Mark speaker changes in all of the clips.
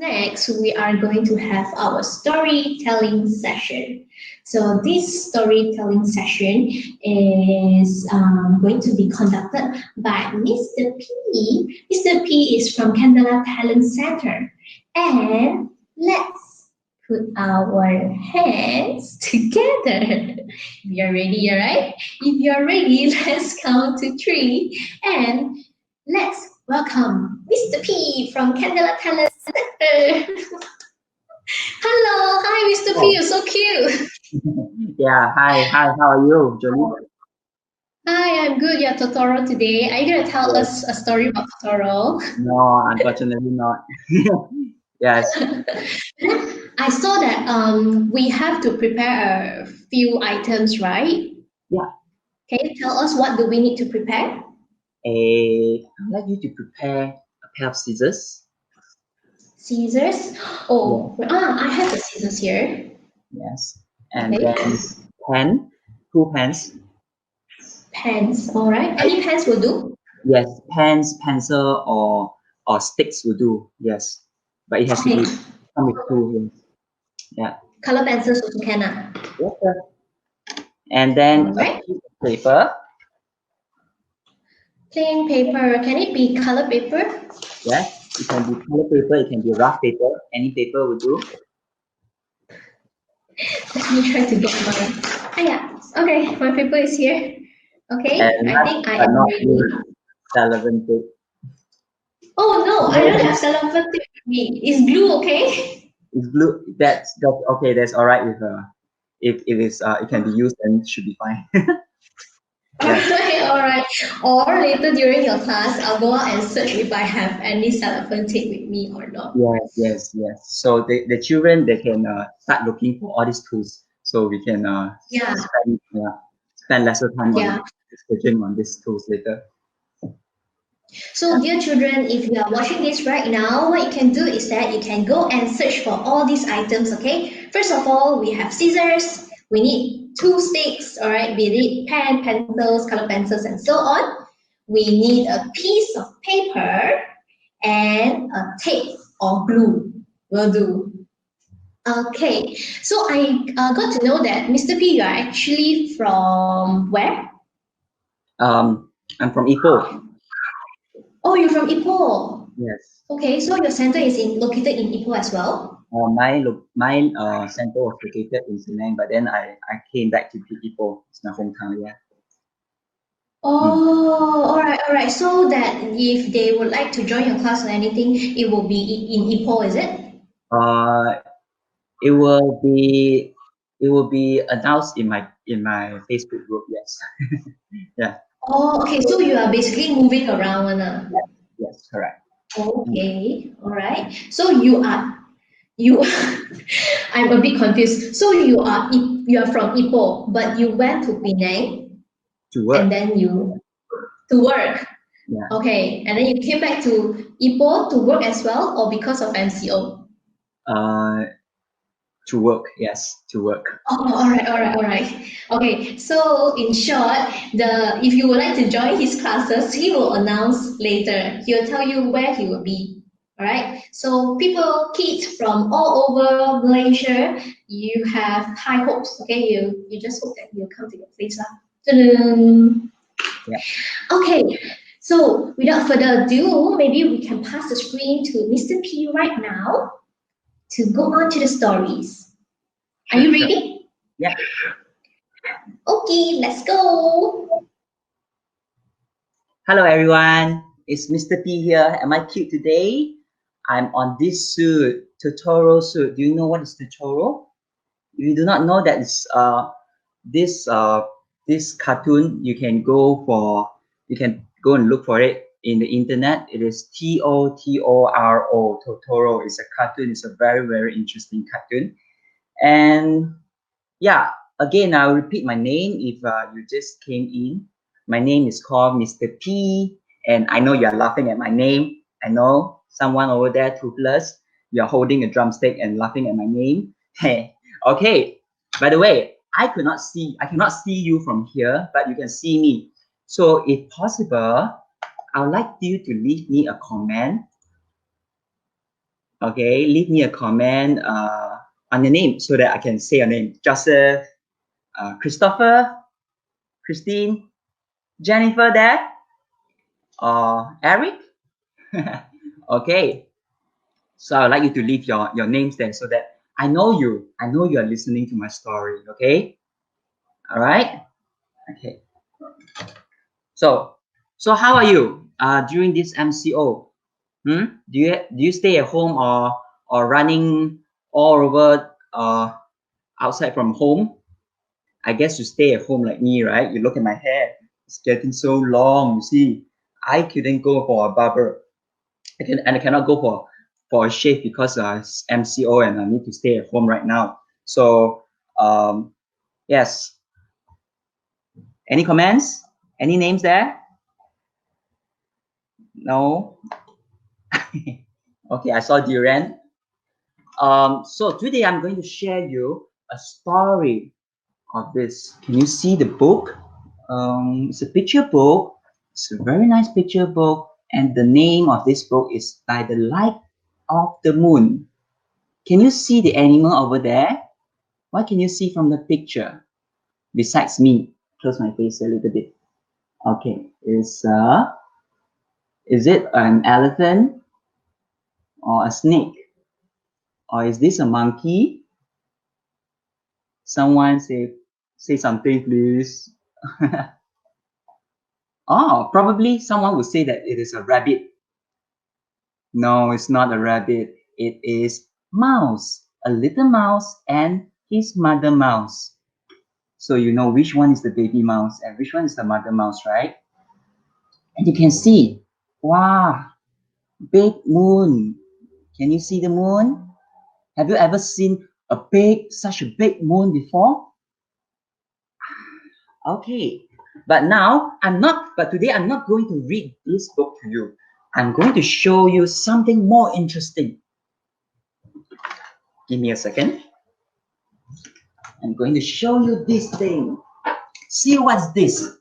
Speaker 1: next we are going to have our storytelling session. So this storytelling session is going to be conducted by Mr. P. Mr. P is from Candela Talent Center. And let's put our hands together. You're ready, all right? If you're ready, let's count to 3 and let's welcome Mr. P from Candela Talent Center. Hello, hi Mr. P, you're so cute.
Speaker 2: Yeah, hi, how are you, Jolie?
Speaker 1: Hi, I'm good. Yeah, Totoro today. Are you going to tell us a story about Totoro?
Speaker 2: No, unfortunately not. Yes.
Speaker 1: I saw that we have to prepare a few items, right?
Speaker 2: Yeah.
Speaker 1: Can you tell us what do we need to prepare?
Speaker 2: I'd like you to prepare a pair of scissors.
Speaker 1: Scissors? Oh, I have the scissors here.
Speaker 2: Yes. And
Speaker 1: Okay.
Speaker 2: then two pens.
Speaker 1: Pens, all right. Any pens will do?
Speaker 2: Yes, pens, pencil, or sticks will do. Yes. But it has to be come with two. Yes. Yeah.
Speaker 1: Color pencils also can.
Speaker 2: Yes, sir. And then
Speaker 1: Right.
Speaker 2: a piece of paper.
Speaker 1: Plain paper. Can it be color paper?
Speaker 2: Yes. It can be color paper, it can be rough paper. Any paper will do.
Speaker 1: Let me try to get mine. Ah, yeah. Okay, my paper is here. Okay,
Speaker 2: And
Speaker 1: I think I am ready.
Speaker 2: Cellophane tape.
Speaker 1: Oh no, I don't have cellophane tape with me. Is glue okay?
Speaker 2: It's blue. That's okay. That's all right with if it is it can be used, then it should be fine.
Speaker 1: Yeah. All right. Or later during your class, I'll go out and search if I have any cellophane tape with me or not.
Speaker 2: Yes. So the children, they can start looking for all these tools, so we can spend lesser time on discussion on these tools later.
Speaker 1: So dear children, if you are watching this right now, what you can do is that you can go and search for all these items, okay? First of all, we have scissors, we need 2 sticks, all right? We need pen, pencils, color pencils, and so on. We need a piece of paper and a tape or glue will do. Okay, so I got to know that Mr. P, you are actually from where?
Speaker 2: I'm from Ipoh.
Speaker 1: Oh, you're from Ipoh.
Speaker 2: Yes.
Speaker 1: Okay, so your center is located in Ipoh as well?
Speaker 2: My center was located in Penang, but then I came back to Ipoh. It's my hometown. Yeah.
Speaker 1: Oh, all right. So that if they would like to join your class or anything, it will be in Ipoh, is it?
Speaker 2: It will be announced in my Facebook group. Yes. Yeah.
Speaker 1: Oh, okay. So you are basically moving around,
Speaker 2: Yes, correct.
Speaker 1: Okay, all right. So you, I'm a bit confused. So you are from Ipoh, but you went to Penang
Speaker 2: To work.
Speaker 1: and then to work.
Speaker 2: Yeah.
Speaker 1: Okay, and then you came back to Ipoh to work as well, or because of MCO?
Speaker 2: To work. Yes, to work.
Speaker 1: Oh, all right. Okay, so in short, if you would like to join his classes, he will announce later. He will tell you where he will be. All right. So kids from all over Malaysia, you have high hopes. Okay, you just hope that you'll come to your place lah.
Speaker 2: Yeah.
Speaker 1: Okay. So without further ado, maybe we can pass the screen to Mr. P right now to go on to the stories. Are you ready?
Speaker 2: Yeah.
Speaker 1: Okay, let's go.
Speaker 2: Hello, everyone. It's Mr. P here. Am I cute today? I'm on this suit, Totoro suit. Do you know what is Totoro? If you do not know that it's this cartoon, you can go and look for it in the internet. It is Totoro. Totoro is a cartoon. It's a very, very interesting cartoon. And yeah, again, I'll repeat my name if you just came in. My name is called Mr. P, and I know you're laughing at my name. I know someone over there, toothless, you're holding a drumstick and laughing at my name. Hey, okay. By the way, I cannot see you from here, but you can see me. So if possible, I would like you to leave me a comment. Okay, leave me a comment on your name so that I can say your name. Joseph, Christopher, Christine, Jennifer there, or Eric. Okay, so I'd like you to leave your names there so that I know you. I know you are listening to my story. Okay, all right. Okay. So how are you during this MCO? Do you stay at home or running all over outside from home? I guess you stay at home like me, right? You look at my hair; it's getting so long. You see, I couldn't go for a barber. I cannot go for a shave because it's MCO and I need to stay at home right now. So yes. Any comments? Any names there? No. Okay, I saw Duran. So today I'm going to share you a story of this. Can you see the book? It's a picture book. It's a very nice picture book, and the name of this book is By the Light of the Moon. Can you see the animal over there? What can you see from the picture? Besides me, close my face a little bit. Okay, is it an elephant or a snake? Or is this a monkey? Someone say something, please. Oh, probably someone would say that it is a rabbit. No, it's not a rabbit. It is mouse, a little mouse and his mother mouse. So you know which one is the baby mouse and which one is the mother mouse, right? And you can see, wow, big moon. Can you see the moon? Have you ever seen such a big moon before? Okay, but today I'm not going to read this book to you. I'm going to show you something more interesting. Give me a second. I'm going to show you this thing. See what's this?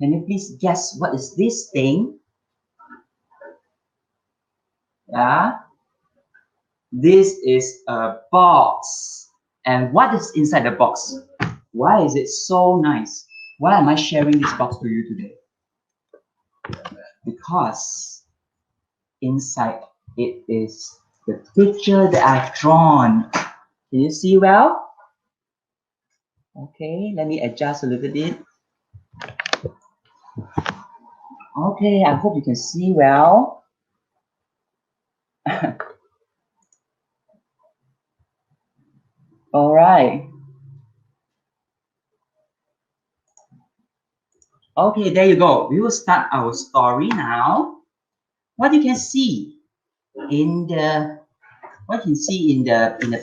Speaker 2: Can you please guess what is this thing? Yeah, this is a box. And what is inside the box? Why is it so nice? Why am I sharing this box to you today? Because inside it is the picture that I've drawn. Can you see well? Okay, let me adjust a little bit. Okay, I hope you can see well. All right. Okay, there you go. We will start our story now. What you can see in the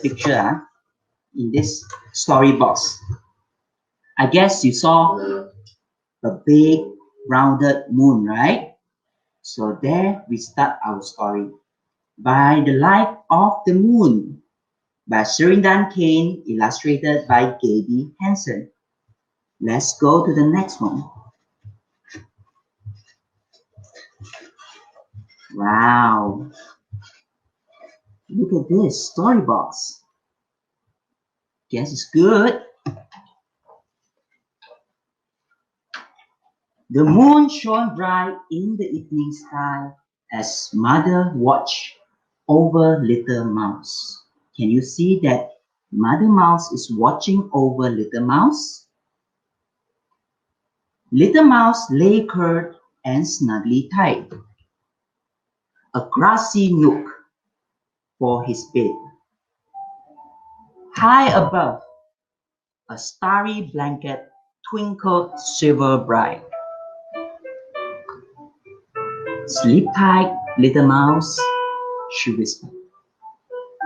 Speaker 2: picture, in this story box. I guess you saw a big rounded moon, right? So there we start our story. By the Light of the Moon by Sheridan Kane, illustrated by Gaby Hansen. Let's go to the next one. Wow. Look at this story box. Guess it's good. The moon shone bright in the evening sky as Mother watched over Little Mouse. Can you see that Mother Mouse is watching over Little Mouse? Little Mouse lay curled and snugly tied, a grassy nook for his bed. High above, a starry blanket twinkled silver bright. Sleep tight, little mouse, she whispered.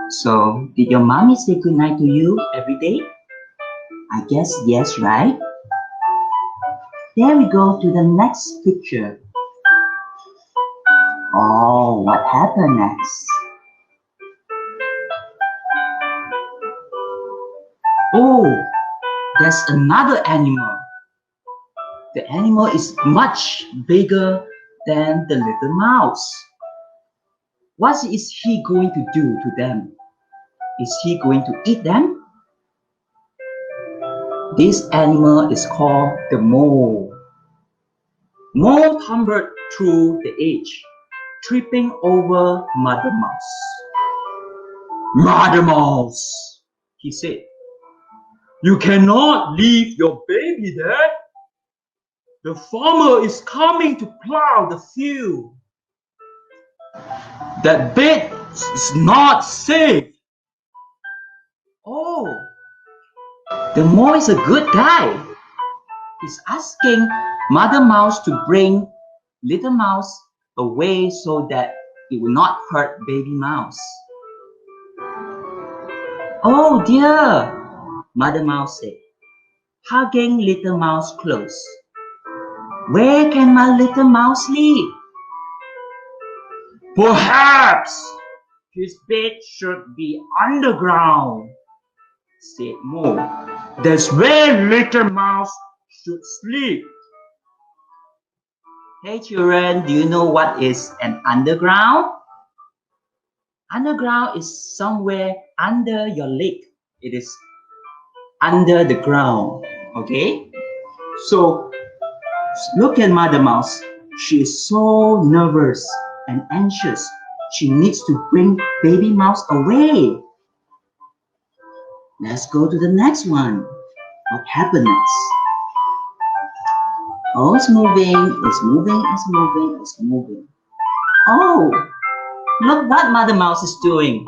Speaker 2: So, did your mommy say goodnight to you every day? I guess yes, right? There we go to the next picture. Oh, what happened next? Oh, there's another animal. The animal is much bigger than the little mouse. What is he going to do to them? Is he going to eat them? This animal is called the mole. Mole tumbled through the edge, tripping over Mother Mouse. Mother Mouse, he said, you cannot leave your baby there. The farmer is coming to plow the field. That bed is not safe. Oh, the mole is a good guy. He's asking Mother Mouse to bring Little Mouse away so that it will not hurt Baby Mouse. Oh dear, Mother Mouse said, hugging Little Mouse close. Where can my little mouse live? Perhaps his bed should be underground, said Mole. That's where Little Mouse should sleep. Hey children, do you know what is an underground? Underground is somewhere under your leg. It is under the ground, okay? So look at Mother Mouse. She is so nervous and anxious. She needs to bring Baby Mouse away. Let's go to the next one. What happened next? Oh, it's moving, it's moving, it's moving, it's moving. Oh, look what Mother Mouse is doing.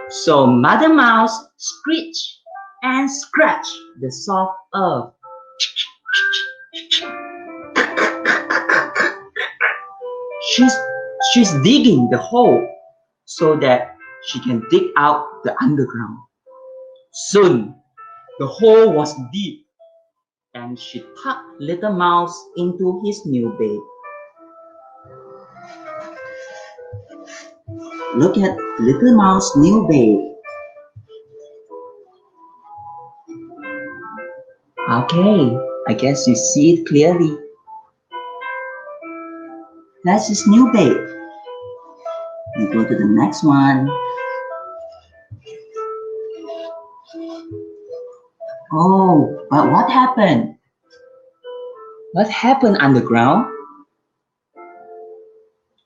Speaker 2: So Mother Mouse screech and scratch the soft earth. She's digging the hole so that she can dig out the underground. Soon, the hole was deep and she tucked Little Mouse into his new bed. Look at Little Mouse's new bed. Okay, I guess you see it clearly. That's his new bed. We go to the next one. Oh, but what happened? What happened underground?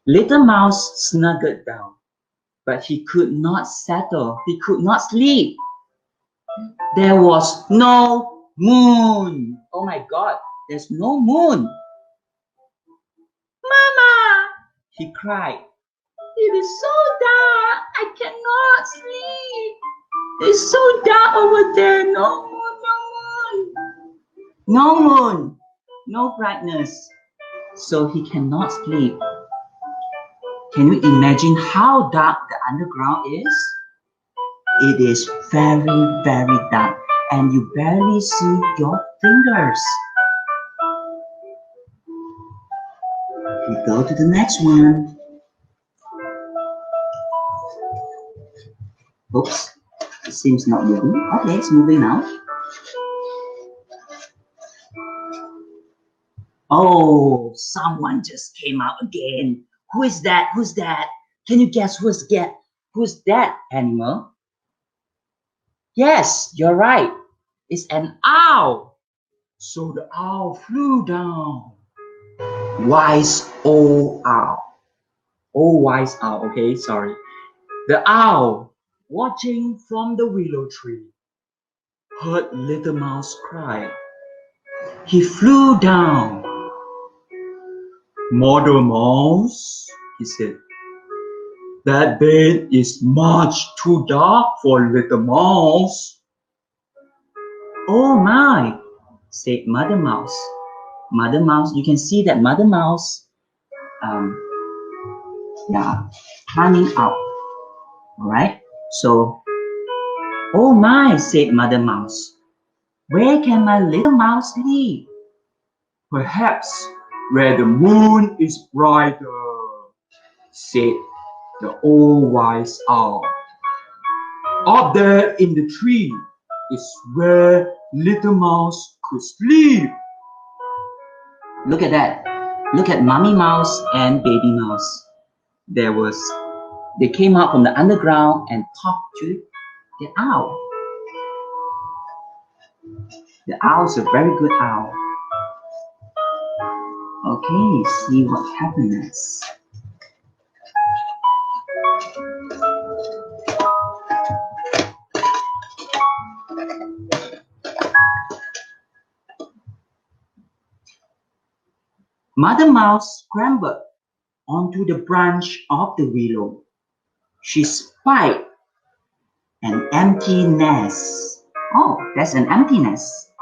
Speaker 2: Little Mouse snuggled down, but he could not settle. He could not sleep. There was no moon. Oh my God, there's no moon. Mama, he cried. It is so dark. I cannot sleep. It's so dark over there. No moon, no moon. No moon, no brightness. So he cannot sleep. Can you imagine how dark the underground is? It is very, very dark and you barely see your fingers. We go to the next one. Oops, it seems not moving. Okay, it's moving now. Oh, someone just came out again. Who is that? Who's that? Can you guess who's that animal? Yes, you're right. It's an owl. So the owl flew down. Wise old owl. Oh, wise owl. Okay, sorry. The owl, watching from the willow tree, heard Little Mouse cry. He flew down. Mother Mouse, he said, that bed is much too dark for Little Mouse. Oh my, said Mother Mouse. Mother Mouse, you can see that Mother Mouse, climbing out. All right. So, oh my, said Mother Mouse. Where can my little mouse live? Perhaps where the moon is brighter, said the old wise owl. Up there in the tree is where Little Mouse could sleep. Look at that. Look at Mommy Mouse and Baby Mouse. they came out from the underground and talked to the owl. The owl's a very good owl. Okay, see what happens next. Mother Mouse scrambled onto the branch of the willow. She spied an empty nest. Oh, that's an empty nest.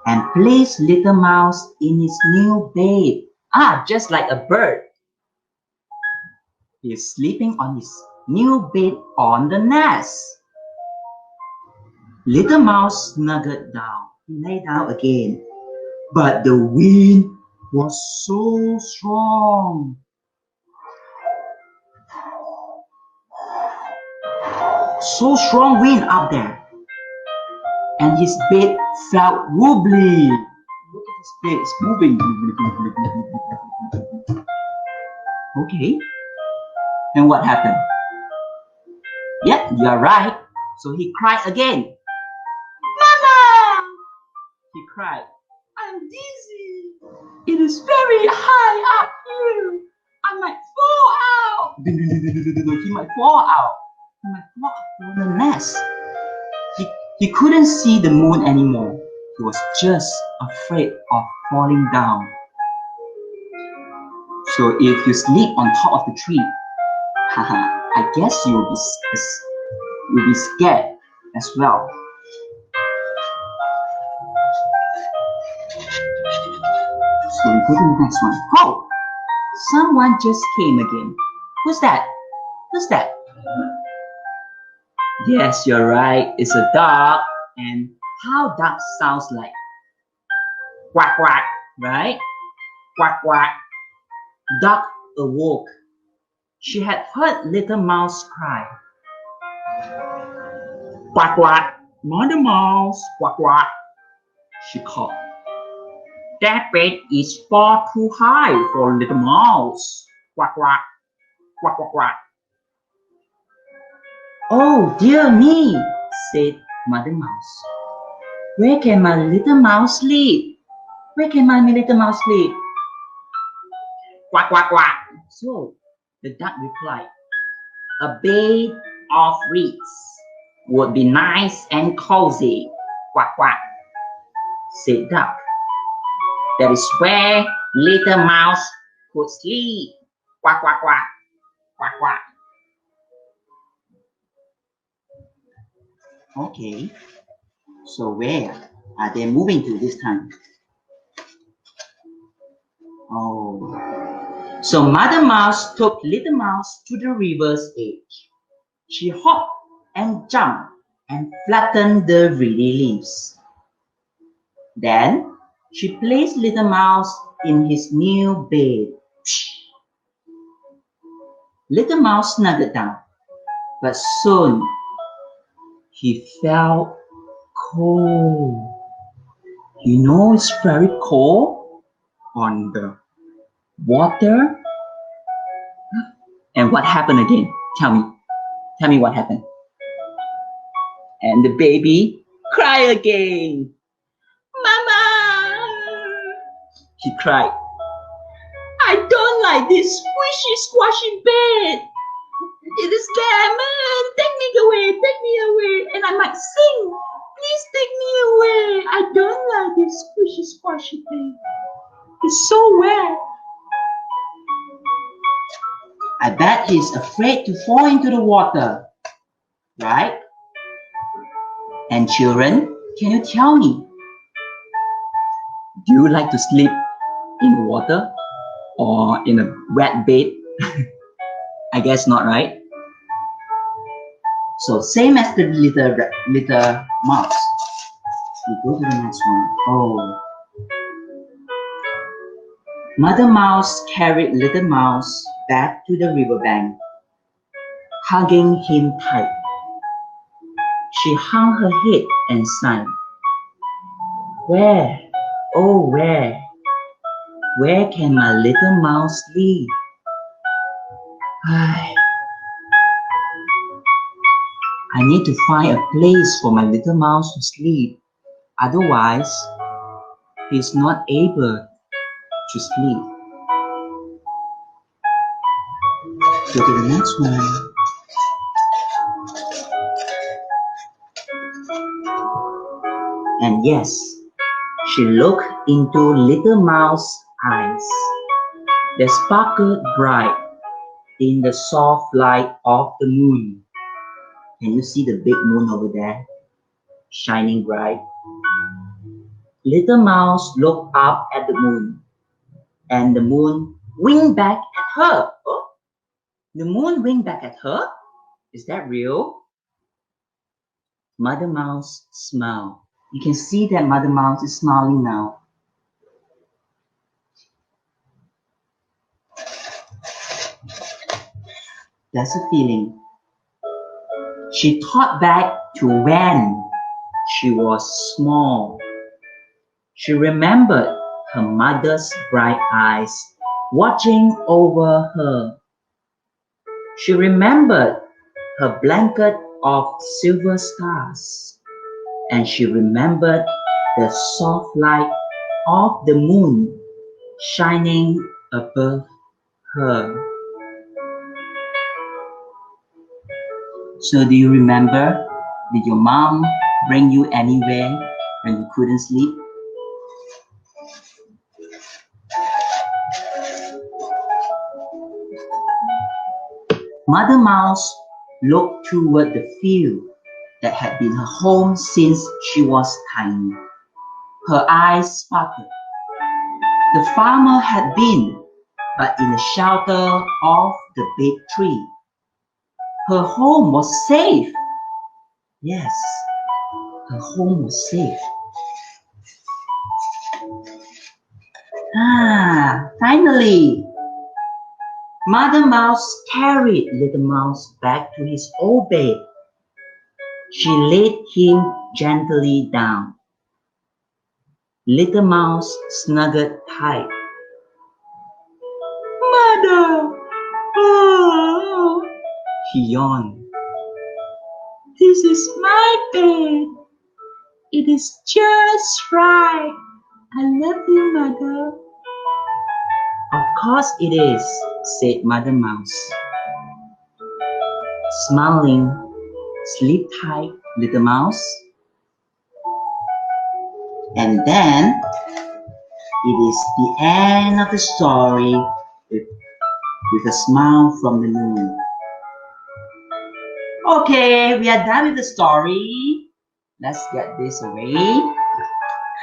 Speaker 2: And placed Little Mouse in his new bed. Ah, just like a bird. He is sleeping on his new bed on the nest. Little Mouse snuggled down. He lay down again. But the wind was so strong. So strong wind up there. And his bed felt wobbly. Look at his bed, it's moving. Okay. And what happened? Yeah, you're right. So he cried again. Mama! He cried. I'm dizzy. It is very high up here. I might fall out. He might fall out. He might fall out from the nest. He couldn't see the moon anymore. He was just afraid of falling down. So if you sleep on top of the tree, I guess you'll be scared as well. So we go to the next one. Oh, someone just came again. Who's that? Who's that? Yes, you're right. It's a dog. And how dog sounds like? Quack, quack, right? Quack, quack. Dog awoke. She had heard Little Mouse cry. Quack, quack. Mother Mouse, quack, quack. She called. That bed is far too high for Little Mouse. Quack, quack. Quack, quack, quack. Oh dear me, said Mother Mouse. Where can my little mouse sleep? Where can my little mouse sleep? Quack, quack, quack. So the duck replied, a bed of reeds would be nice and cozy. Quack, quack, said duck. That is where Little Mouse could sleep. Quack, quack, quack. Quack, quack. Okay, so where are they moving to this time? Oh, so Mother Mouse took Little Mouse to the river's edge. She hopped and jumped and flattened the reedy leaves. Then she placed Little Mouse in his new bed. Little Mouse snuggled down, but soon he felt cold. You know it's very cold on the water. And what happened again? Tell me what happened. And the baby cried again. Mama! He cried. I don't like this squishy squashy bed. It is scary, man. Take me away, and I might sing. Please take me away. I don't like this squishy squashy thing. It's so wet. I bet he's afraid to fall into the water, right? And children, can you tell me, do you like to sleep in water or in a wet bed? I guess not, right? So same as the little mouse. We go to the next one. Oh. Mother Mouse carried Little Mouse back to the riverbank, hugging him tight. She hung her head and sighed. Where, oh where can my little mouse sleep? I need to find a place for my little mouse to sleep. Otherwise, he's not able to sleep. Go to the next one. And yes, she looked into little mouse's eyes. They sparkled bright in the soft light of the moon. Can you see the big moon over there, shining bright? Little mouse looked up at the moon, and the moon winked back at her. Oh, the moon winked back at her? Is that real? Mother Mouse smiled. You can see that Mother Mouse is smiling now. That's a feeling. She thought back to when she was small. She remembered her mother's bright eyes watching over her. She remembered her blanket of silver stars, and she remembered the soft light of the moon shining above her. So do you remember, did your mom bring you anywhere when you couldn't sleep? Mother Mouse looked toward the field that had been her home since she was tiny. Her eyes sparkled. The farmer had been, but in the shelter of the big tree. Her home was safe. Yes, her home was safe. Finally, Mother Mouse carried Little Mouse back to his old bed. She laid him gently down. Little Mouse snuggled tight. Mother! Oh, he yawned. This is my bed. It is just right. I love you, Mother. Of course it is, said Mother Mouse. Smiling, sleep tight, Little Mouse. And then it is the end of the story with a smile from the moon. Okay, we are done with the story. Let's get this away.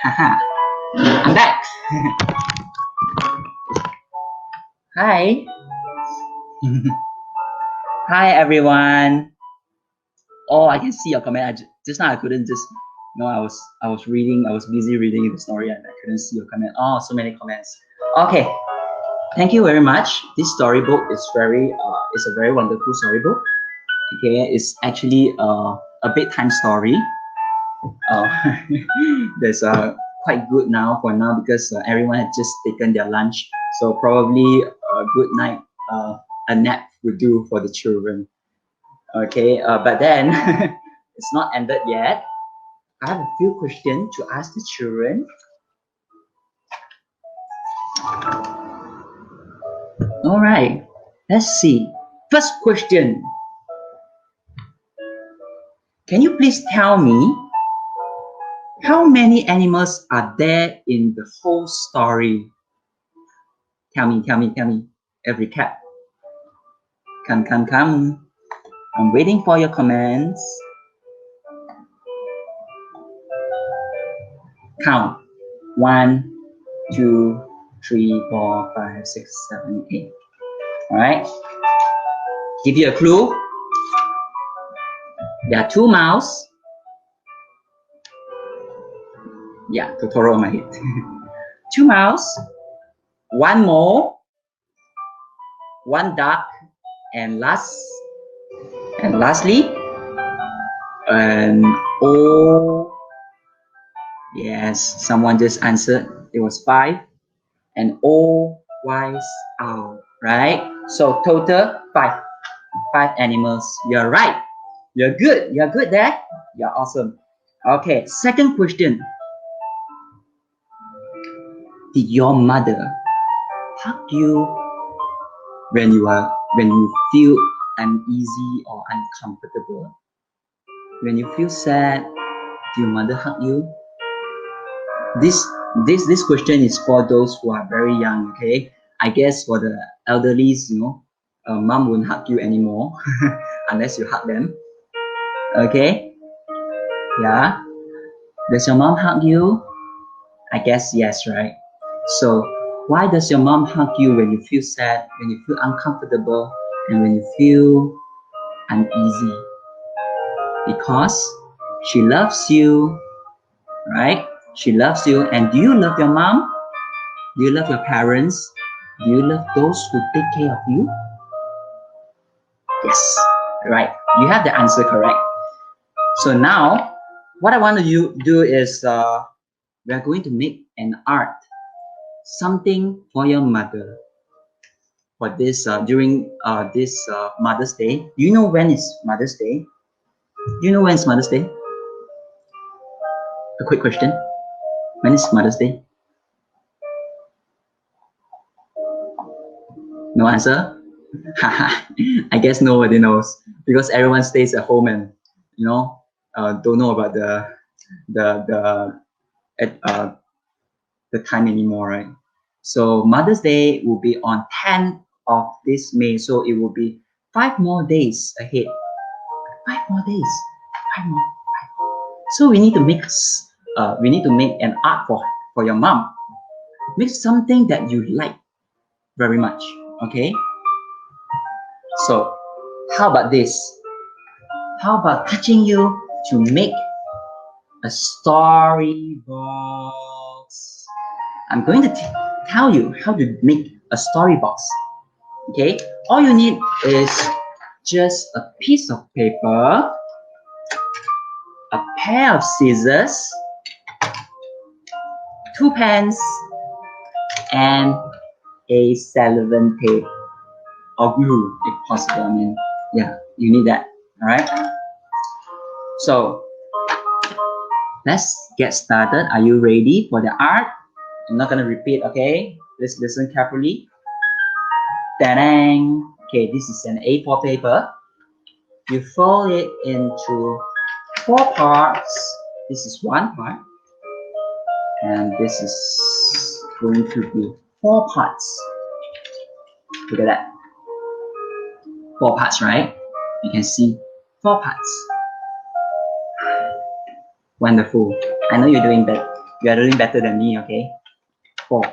Speaker 2: Haha, I'm back. Hi. Hi everyone. Oh, I can see your comment. Just now I couldn't just, I was reading, I was busy reading the story and I couldn't see your comment. Oh, so many comments. Okay, thank you very much. This storybook is it's a very wonderful storybook. Okay, it's actually a bedtime story. That's quite good now for now because everyone has just taken their lunch. So probably a good night, a nap would do for the children. Okay, but then it's not ended yet. I have a few questions to ask the children. All right, let's see. First question. Can you please tell me how many animals are there in the whole story? Tell me. A recap. Come. I'm waiting for your comments. Count. 1, 2, 3, 4, 5, 6, 7, 8. All right. Give you a clue. There are 2 mouse. Yeah, Totoro on my head. 2 mouse, 1 mole, 1 duck, and lastly, an O. Yes, someone just answered. It was 5. An old wise owl. right? So total five animals. You're right. You're good. You're good there. You're awesome. Okay, second question. Did your mother hug you when you feel uneasy or uncomfortable? When you feel sad, do your mother hug you? This question is for those who are very young. Okay, I guess for the elderlies, mom won't hug you anymore unless you hug them. Okay, yeah. Does your mom hug you? I guess yes, right? So why does your mom hug you when you feel sad, when you feel uncomfortable, and when you feel uneasy? Because she loves you, right? She loves you. And do you love your mom? Do you love your parents? Do you love those who take care of you? Yes, right. You have the answer correct. So now, what I want to do is we are going to make an art, something for your mother for this during this Mother's Day. Do you know when is Mother's Day? Do you know when is Mother's Day? A quick question. When is Mother's Day? No answer? I guess nobody knows because everyone stays at home and don't know about the uh, the time anymore, right? So Mother's Day will be on 10th of this May, so it will be 5 more days ahead. 5 more days. 5 more. So we need to make an art for your mom. Make something that you like very much. Okay. So how about this? How about teaching you to make a story box? I'm going to tell you how to make a story box. Okay, all you need is just a piece of paper, a pair of scissors, 2 pens, and a cellophane tape or glue if possible. I mean, yeah, you need that. All right. So let's get started. Are you ready for the art? I'm not gonna repeat. Okay, let's listen carefully. Ta-dang! Okay, this is an A4 paper. You fold it into 4 parts. This is 1 part, and this is going to be 4 parts. Look at that. 4 parts, right? You can see 4 parts. Wonderful. I know you're doing better. You are doing better than me. Okay. 4.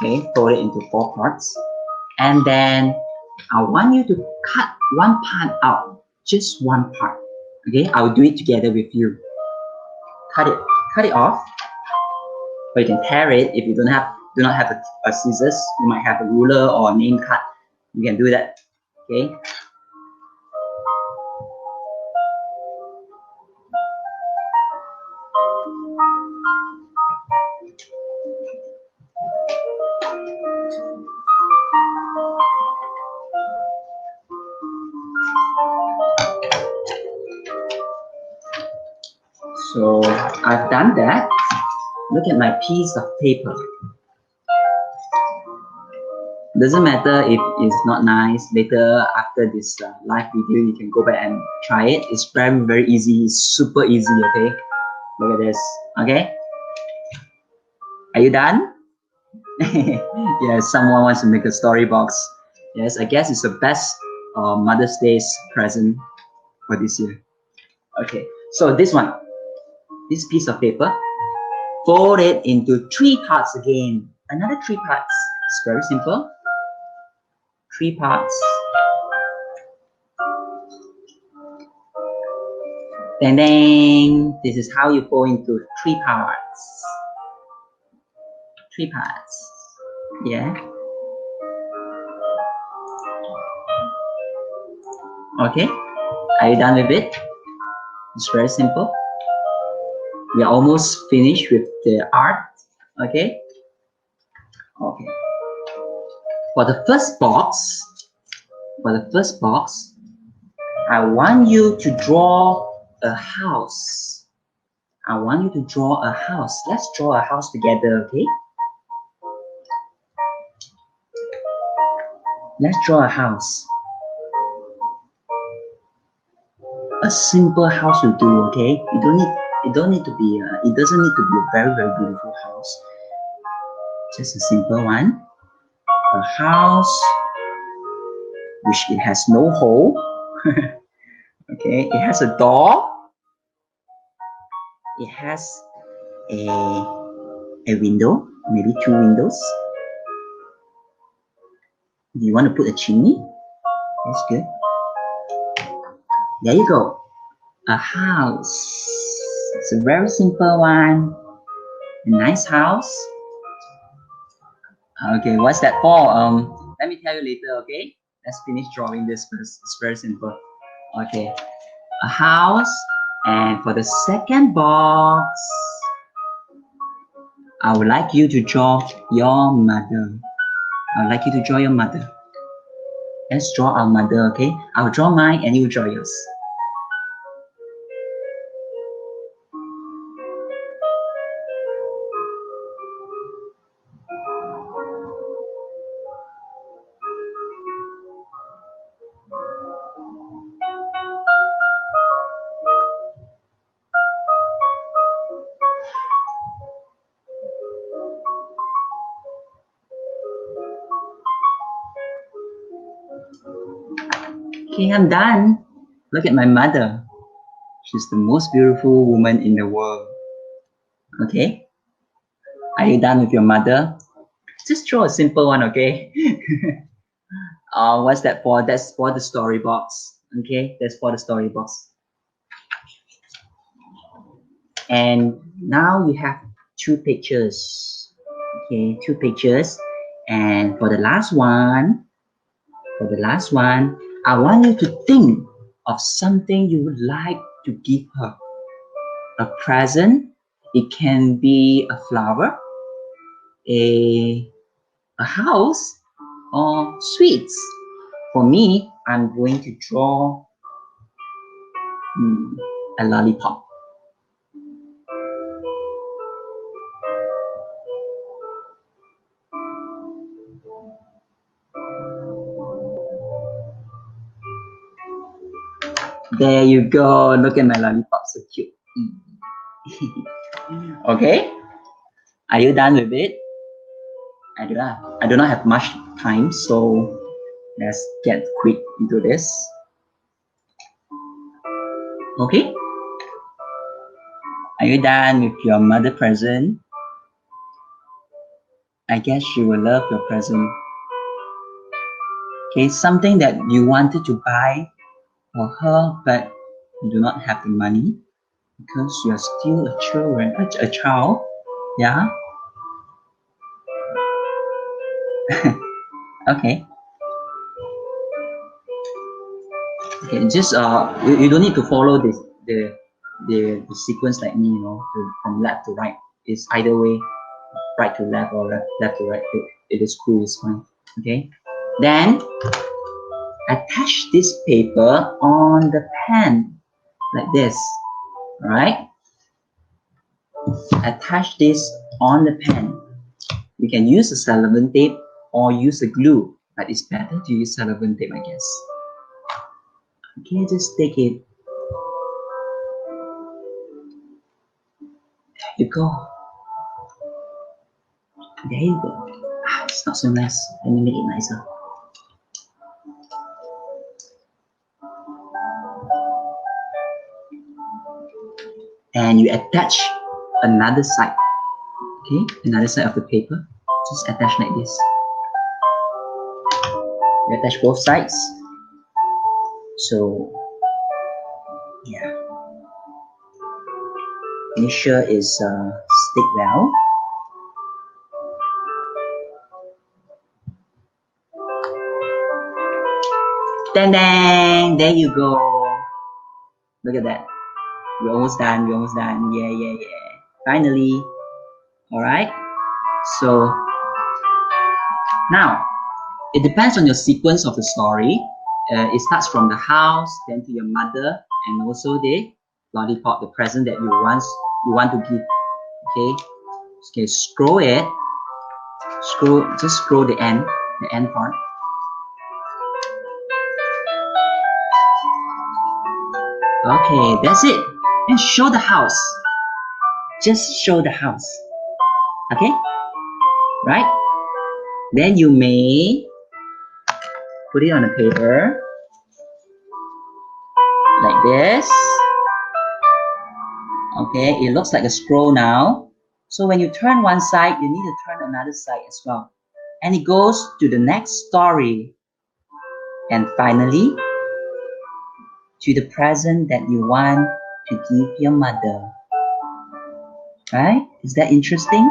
Speaker 2: Okay. Fold it into 4 parts, and then I want you to cut one part out. Just one part. Okay. I'll do it together with you. Cut it off. Or you can tear it if you do not have a scissors. You might have a ruler or a name cut. You can do that. Okay. So I've done that. Look at my piece of paper. Doesn't matter if it's not nice. Later, after this live video, you can go back and try it. It's very, very easy. It's super easy, okay? Look at this, okay? Are you done? Yes, someone wants to make a story box. Yes, I guess it's the best Mother's Day's present for this year. Okay, so this piece of paper, fold it into 3 parts again. Another 3 parts. It's very simple. 3 parts. Dang dang. This is how you fold into 3 parts. 3 parts. Yeah. Okay. Are you done with it? It's very simple. We are almost finished with the art. Okay. Okay. For the first box, I want you to draw a house. I want you to draw a house. Let's draw a house together, okay? Let's draw a house. A simple house will do, okay? It doesn't need to be a very, very beautiful house. Just a simple one. A house which it has no hole. Okay, it has a door. It has a window, maybe 2 windows. Do you want to put a chimney? That's good. There you go. A house. It's a very simple one. A nice house. Okay, what's that for? Let me tell you later, okay? Let's finish drawing this first. It's very simple. Okay, a house. And for the second box, I would like you to draw your mother. I would like you to draw your mother. Let's draw our mother, okay? I'll draw mine and you draw yours. Okay, I'm done. Look at my mother. She's the most beautiful woman in the world. Okay? Are you done with your mother? Just draw a simple one, okay? What's that for? That's for the story box. Okay? That's for the story box. And now we have 2 pictures. Okay, 2 pictures. And for the last one, I want you to think of something you would like to give her. A present. It can be a flower, a house, or sweets. For me, I'm going to draw a lollipop. There you go. Look at my lollipop, so cute. Okay, are you done with it? I do not have much time, so let's get quick into this. Okay, are you done with your mother present? I guess she will love your present. Okay, something that you wanted to buy for her, but you do not have the money because you are still a child. Yeah. Okay. Okay, just you don't need to follow the sequence like me, you know, from left to right. It's either way, right to left or left to right. It is cool. It's fine. Okay. Then attach this paper on the pen like this. All right. Attach this on the pen. You can use a cellophane tape or use a glue, but it's better to use cellophane tape, I guess. Okay, just take it. There you go. There you go. It's not so nice. Let me make it nicer. And you attach another side. Okay, another side of the paper. Just attach like this. You attach both sides. So yeah, make sure it's stick well. Dang dang, there you go. Look at that. We're almost done. We're almost done. Yeah, yeah, yeah. Finally. All right. So now It depends on your sequence of the story. It starts from the house, then to your mother, and also the lollipop, the present that you want to give. Okay, scroll it. Just scroll the end part. Okay, that's it. And show the house. Just show the house. Okay, right? Then you may put it on a paper like this. Okay, it looks like a scroll now. So when you turn one side, you need to turn another side as well. And it goes to the next story. And finally, to the present that you want to give your mother. Right? Is that interesting?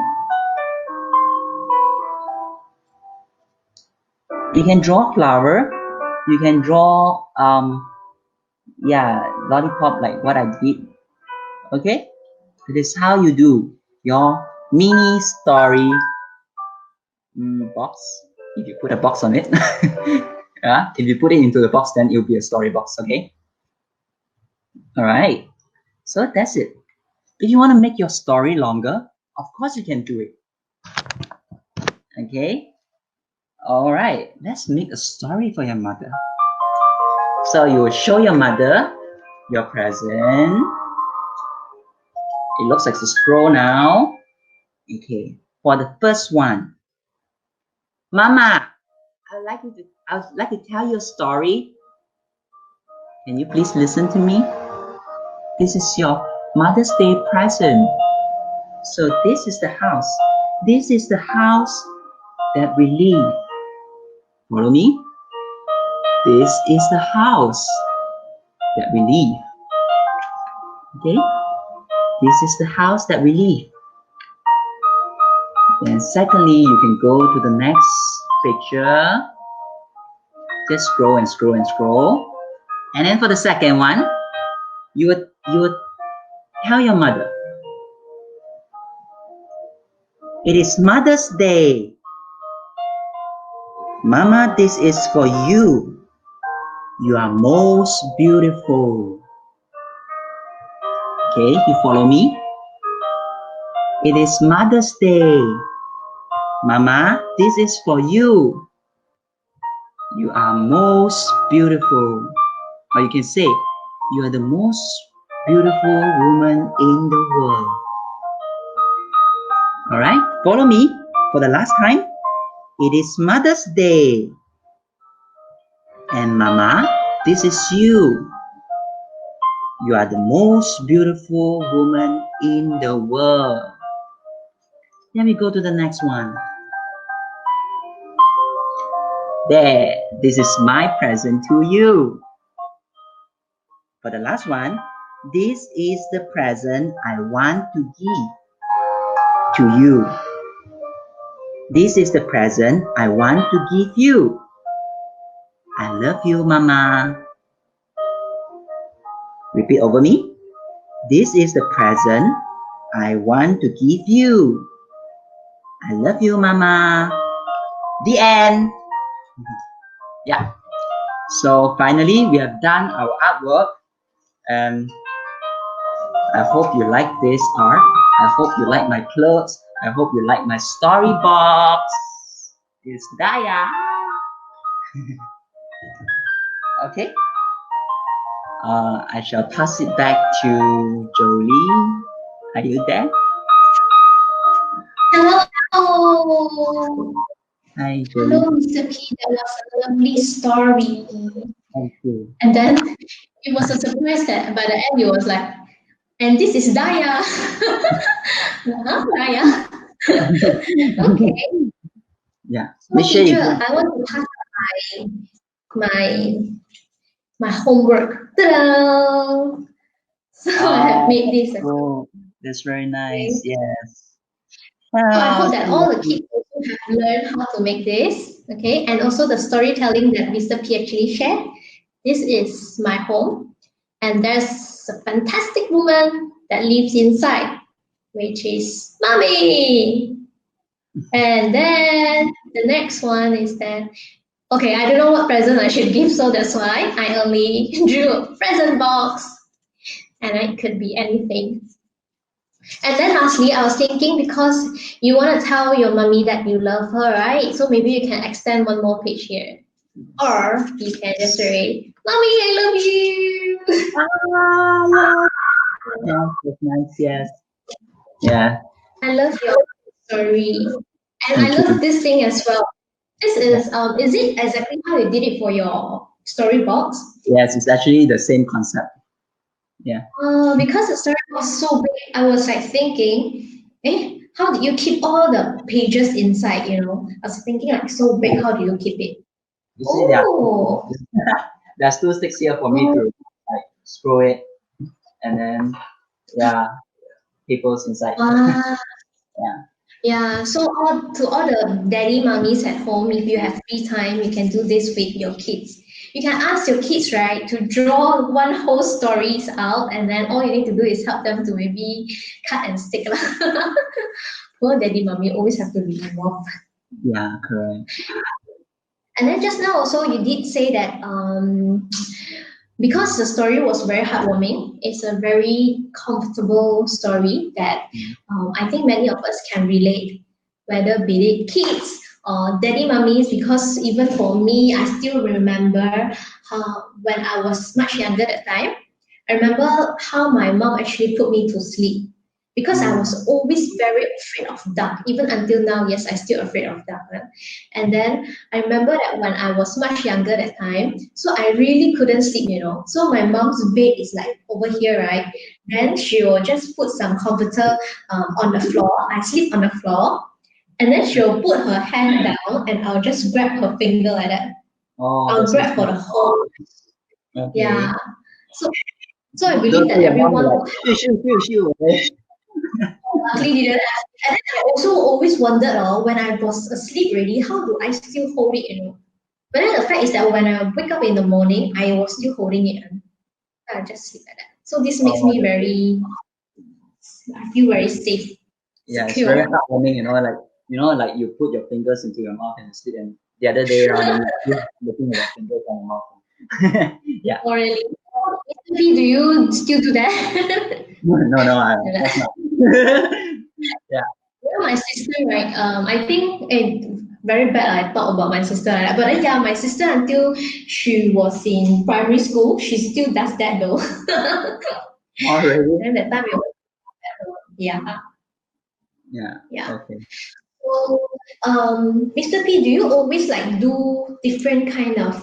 Speaker 2: You can draw flower. You can draw lollipop like what I did. Okay? This is how you do your mini story box. If you put a box on it. Yeah, if you put it into the box, then it will be a story box. Okay? Alright. So that's it. If you want to make your story longer, of course you can do it. Okay? Alright, let's make a story for your mother. So you will show your mother your present. It looks like a scroll now. Okay, for the first one. Mama, I would like to tell you a story. Can you please listen to me? This is your Mother's Day present. So this is the house. This is the house that we live. Follow me? This is the house that we live. Okay? This is the house that we live. Then secondly, you can go to the next picture. Just scroll and scroll and scroll. And then for the second one, you would tell your mother, it is Mother's Day. Mama, this is for you. You are most beautiful. Okay, you follow me? It is Mother's Day. Mama, this is for you. You are most beautiful. Or you can say, you are the most beautiful woman in the world. Alright, follow me for the last time. It is Mother's Day. And Mama, this is you. You are the most beautiful woman in the world. Let me go to the next one. There, this is my present to you. For the last one, this is the present I want to give to you. This is the present I want to give you. I love you, Mama. Repeat over me. This is the present I want to give you. I love you, Mama. The end. Yeah. So finally, we have done our artwork. And I hope you like this art. I hope you like my clothes. I hope you like my story box. It's Daya. Okay. I shall pass it back to Jolie. Are you there?
Speaker 1: Hello.
Speaker 2: Hi, Jolie.
Speaker 1: Hello, Mr. P. That was a lovely story.
Speaker 2: Thank you.
Speaker 1: And then it was a surprise that by the end it was like, and this is Daya. Huh, Daya? Okay.
Speaker 2: Yeah.
Speaker 1: So teacher, I want to pass my homework. Ta-da! So I have made this.
Speaker 2: Oh, that's very nice. Yes.
Speaker 1: So I hope that all the kids also have learned how to make this. Okay, and also the storytelling that Mr. P actually shared. This is my home, and there's a fantastic woman that lives inside, which is Mommy. And then the next one is that Okay, I don't know what present I should give, so that's why I only drew a present box, and it could be anything. And then lastly, I was thinking because you want to tell your mommy that you love her, right? So maybe you can extend one more page here. Or you can just write, Mommy, I love you.
Speaker 2: Ah, yeah, that's nice. Yes. Yeah.
Speaker 1: I love your story. And I
Speaker 2: Me
Speaker 1: love
Speaker 2: too.
Speaker 1: this thing as well. This
Speaker 2: Yeah.
Speaker 1: is it exactly how you did it for your story box?
Speaker 2: Yes, it's actually the same concept. Yeah.
Speaker 1: Because the story was so big, I was like thinking, how did you keep all the pages inside, you know? I was thinking like so big, how do you keep it?
Speaker 2: You see,
Speaker 1: Oh,
Speaker 2: there's two sticks here for me
Speaker 1: oh,
Speaker 2: to like scroll it, and then yeah, people's inside.
Speaker 1: wow.
Speaker 2: Yeah.
Speaker 1: Yeah, so to all the daddy mummies at home, if you have free time, you can do this with your kids. You can ask your kids, right, to draw one whole stories out, and then all you need to do is help them to maybe cut and stick lah. Poor daddy mummy always have to remove.
Speaker 2: Yeah. Correct.
Speaker 1: And then just now also you did say that because the story was very heartwarming, it's a very comfortable story that I think many of us can relate, whether be it kids or daddy mummies, because even for me, I still remember how when I was much younger at the time, I remember how my mom actually put me to sleep because I
Speaker 2: Mm.
Speaker 1: was always very afraid of dark. Even until now, yes, I still afraid of dark. And then I remember that when I was much younger that time, so I really couldn't sleep, you know. So my mom's bed is like over here, right? Then she will just put some comforter on the floor. I sleep on the floor, and then she'll put her hand down, and I'll just grab her finger like that.
Speaker 2: Oh,
Speaker 1: I'll
Speaker 2: that's so
Speaker 1: grab for
Speaker 2: sweet.
Speaker 1: the whole,
Speaker 2: Okay.
Speaker 1: yeah. So so I
Speaker 2: So,
Speaker 1: believe
Speaker 2: so
Speaker 1: that
Speaker 2: your mom will
Speaker 1: everyone
Speaker 2: like,
Speaker 1: would
Speaker 2: shoo. Okay.
Speaker 1: luckily didn't ask. And then I also always wondered, when I was asleep already, how do I still hold it, you know? But then the fact is that when I wake up in the morning, I was still holding it and I just sleep like that. So this makes
Speaker 2: Oh,
Speaker 1: me very, I feel very safe,
Speaker 2: yeah, it's very
Speaker 1: secure,
Speaker 2: heartwarming, like you put your fingers into your mouth and sleep, and the other day around, then you're looking at your fingers on your mouth. Yeah.
Speaker 1: morally. Maybe do you still do that?
Speaker 2: No, of
Speaker 1: Yeah.
Speaker 2: course not. Yeah.
Speaker 1: You know, my sister, right? I think very bad. I thought about my sister, right? But then, yeah, my sister until she was in primary school, she still does that though.
Speaker 2: Already.
Speaker 1: Then that time it was, yeah,
Speaker 2: Yeah.
Speaker 1: yeah.
Speaker 2: Okay.
Speaker 1: So, Mr. P, do you always like do different kind of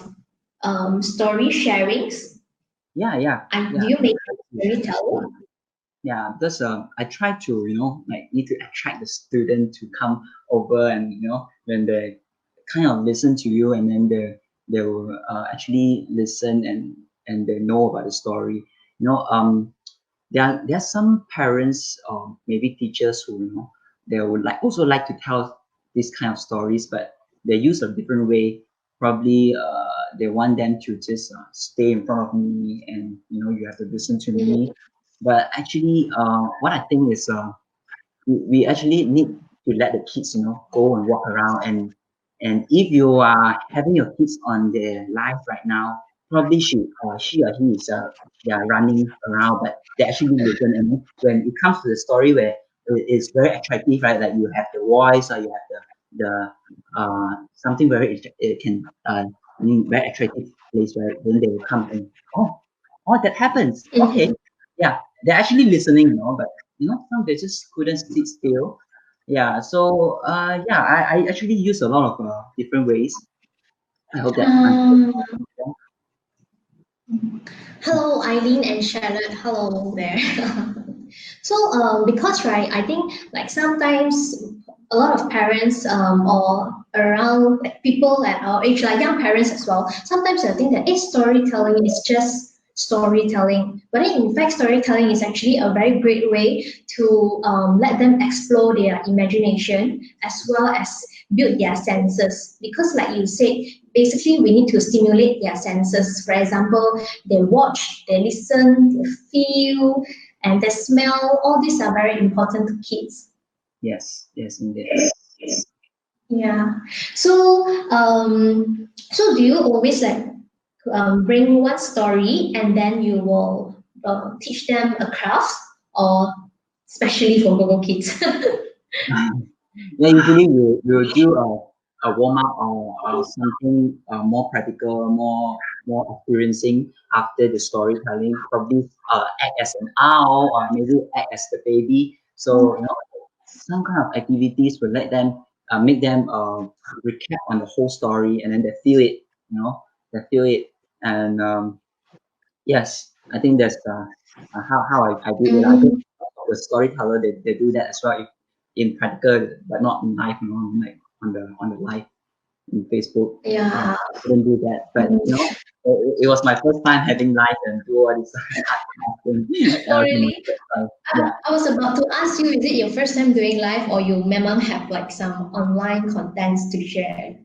Speaker 1: story sharings?
Speaker 2: Yeah.
Speaker 1: And
Speaker 2: Yeah.
Speaker 1: do you make
Speaker 2: Try
Speaker 1: a
Speaker 2: to-
Speaker 1: storyteller?
Speaker 2: Yeah, because I try to, like need to attract the student to come over, and when they kind of listen to you, and then they will actually listen, and they know about the story. There are some parents or maybe teachers who they would also like to tell these kind of stories, but they use a different way. Probably they want them to just stay in front of me, and you have to listen to me. But actually, what I think is we actually need to let the kids go and walk around, and if you are having your kids on their live right now, probably she or he is they are running around, but they actually listen. And when it comes to the story where it's very attractive, right, like you have the voice, or you have the something very it can very attractive place, right, then they will come and that happens, okay.
Speaker 1: Mm-hmm.
Speaker 2: Yeah, they're actually listening, but some they just couldn't sit still. Yeah, so yeah, I actually use a lot of different ways. I hope that answers
Speaker 1: Um,
Speaker 2: your question.
Speaker 1: Hello, Eileen and Charlotte. Hello there. So, because right, I think like sometimes a lot of parents or around like people at our age, like young parents as well, sometimes I think that storytelling is just storytelling. But then in fact, storytelling is actually a very great way to let them explore their imagination as well as build their senses. Because, like you said, basically we need to stimulate their senses. For example, they watch, they listen, they feel, and they smell. All these are very important to kids.
Speaker 2: Yes, indeed.
Speaker 1: Yeah. So, so do you always like bring one story and then you will teach them a craft, or especially for Google Kids?
Speaker 2: Yeah, usually we'll do a warm up or something more practical, more experiencing after the storytelling. Probably act as an owl or maybe act as the baby. So some kind of activities will let them make them recap on the whole story, and then they feel it. They feel it, and yes, I think that's how I did it. I think
Speaker 1: Mm,
Speaker 2: the storyteller they do that as well in practical, but not in live, like on the live in Facebook. Yeah,
Speaker 1: yeah.
Speaker 2: I couldn't do that, but
Speaker 1: Mm.
Speaker 2: it was my first time having live and do all this thing.
Speaker 1: Oh,
Speaker 2: For my
Speaker 1: really?
Speaker 2: first time.
Speaker 1: I,
Speaker 2: Yeah.
Speaker 1: I was about to ask you, is it your first time doing live, or you mem have like some online contents to share?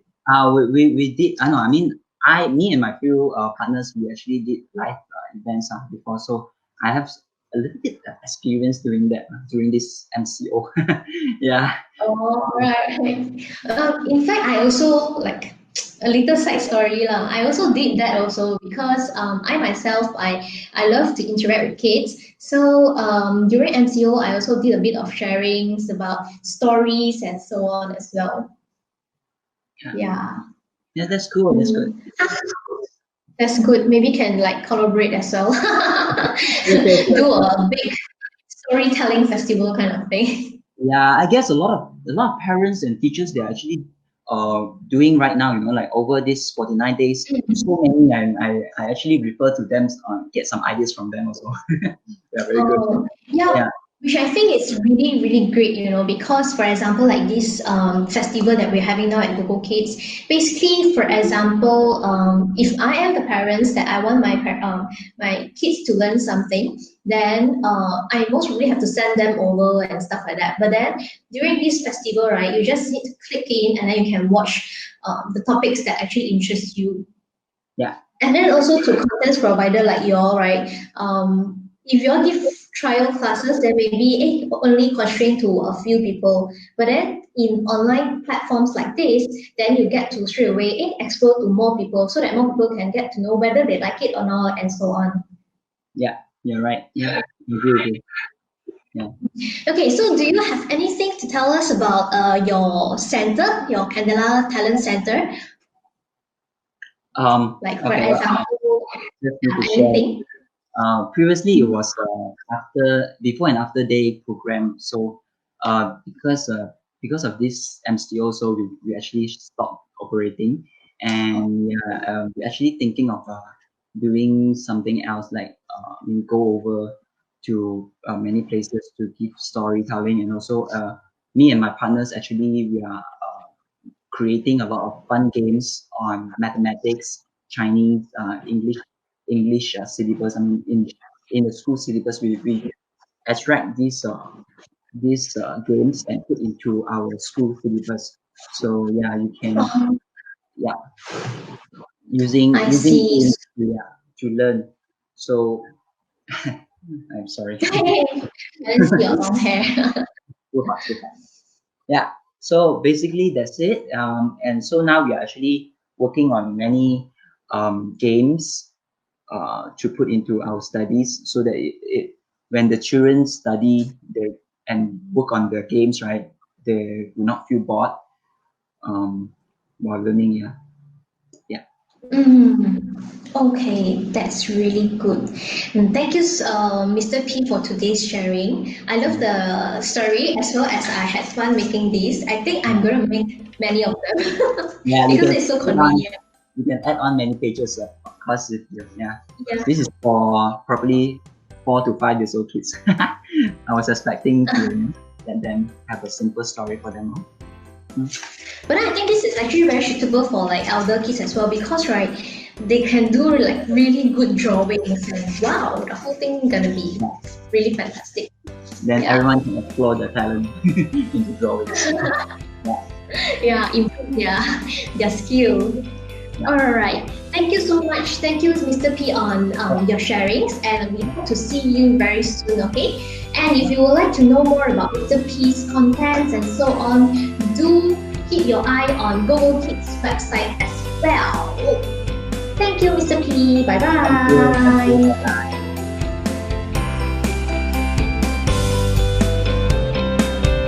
Speaker 2: We did. I know. I mean, me and my few partners, we actually did live events before, so I have a little bit of experience doing that during this MCO. Yeah.
Speaker 1: Oh, right. In fact, I also like a little side story lah. I also did that also because I myself I love to interact with kids. So during MCO, I also did a bit of sharings about stories and so on as well.
Speaker 2: Yeah.
Speaker 1: Yeah.
Speaker 2: Yeah, that's cool. That's good.
Speaker 1: Mm. That's good. Maybe can like collaborate as well.
Speaker 2: Sure, sure,
Speaker 1: Do
Speaker 2: sure.
Speaker 1: a big storytelling festival kind of thing.
Speaker 2: Yeah, I guess a lot of parents and teachers they're actually doing right now. Like over this 49 days, so many, and I actually refer to them, get some ideas from them also. Yeah, very good.
Speaker 1: Oh, yeah,
Speaker 2: Yeah.
Speaker 1: which I think is really, really great, because for example, like this festival that we're having now at Google Kids, basically, for example, if I am the parents that I want my kids to learn something, then I most probably have to send them over and stuff like that. But then during this festival, right, you just need to click in and then you can watch the topics that actually interest you.
Speaker 2: Yeah.
Speaker 1: And then also to contents provider like y'all, right? If y'all give trial classes, then maybe only constrained to a few people. But then in online platforms like this, then you get to straight away explore to more people so that more people can get to know whether they like it or not and so on.
Speaker 2: Yeah. You're right. Yeah. Agree. Yeah.
Speaker 1: Okay, so do you have anything to tell us about your center, your Candela Talent Center? Like for
Speaker 2: Okay. Well, I
Speaker 1: example,
Speaker 2: just need to share.
Speaker 1: anything?
Speaker 2: Previously, it was before and after day program. So because of this MCO, so we actually stopped operating, and yeah, we're actually thinking of doing something else, like we go over to many places to give storytelling, and also me and my partners actually we are creating a lot of fun games on mathematics, Chinese, English syllabus. I mean, in the school syllabus, we extract these games and put into our school syllabus. So yeah, you can yeah
Speaker 1: I
Speaker 2: using
Speaker 1: see.
Speaker 2: games to learn. So I'm sorry.
Speaker 1: I didn't see your long hair.
Speaker 2: Too hard, too hard. Yeah. So basically, that's it. And so now we are actually working on many games to put into our studies so that when the children study and work on the games, right, they will not feel bored while learning. Yeah. Yeah.
Speaker 1: Mm, okay, that's really good. And thank you, Mr. P, for today's sharing. I love
Speaker 2: Yeah.
Speaker 1: the story as well as I had fun making this. I think I'm going to make many of them
Speaker 2: Yeah,
Speaker 1: because it's so convenient.
Speaker 2: you can add on many pages, of course. Yeah.
Speaker 1: Yeah.
Speaker 2: This is for probably 4 to 5 years old kids. I was expecting to let them have a simple story for them.
Speaker 1: But I think this is actually very suitable for like elder kids as well because, right, they can do like really good drawings and wow, the whole thing gonna be
Speaker 2: Yeah.
Speaker 1: really fantastic.
Speaker 2: Then
Speaker 1: Yeah.
Speaker 2: everyone can explore their talent into drawing. Yeah.
Speaker 1: Yeah, improve their skill.
Speaker 2: Yeah.
Speaker 1: All right. Thank you so much. Thank you, Mr. P, on your sharings, and we hope to see you very soon. Okay. And if you would like to know more about Mr. P's contents and so on, do keep your eye on GogoKids website as well. Thank you, Mr. P. Bye
Speaker 2: Thank you.
Speaker 1: bye.
Speaker 2: Bye.